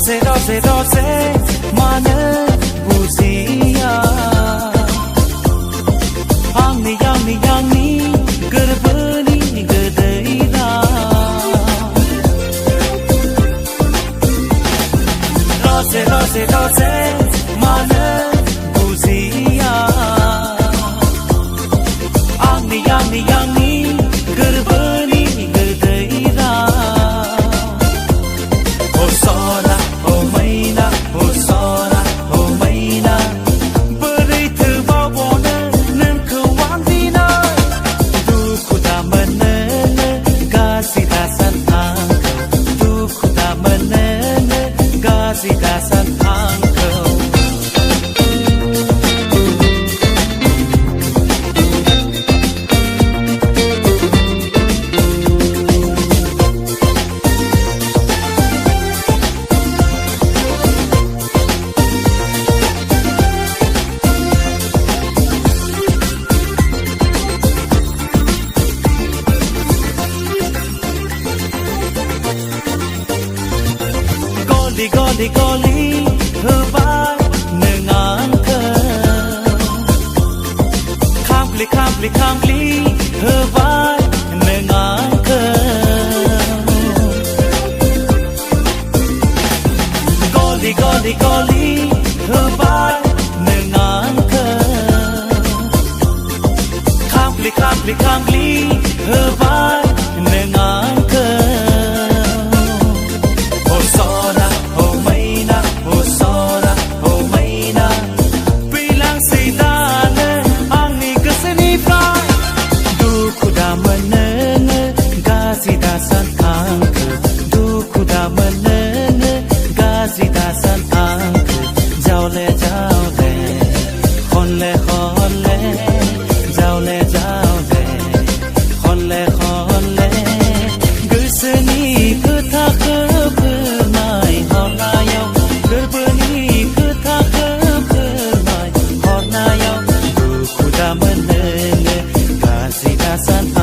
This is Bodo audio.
rose mana buziya yang ni gerbani gedeira rose mana buziya yang ni gerbani gedeira oh sona oh maina oh sona oh maina beri terbawa nan kewang dina duku tak menene kasih dasan angkau duku tak menene kasih dasan angkau Goli hebai nengangke Kambli hebai nengangke Goli hebai nengangke Kambli hebai nengangke oh sona San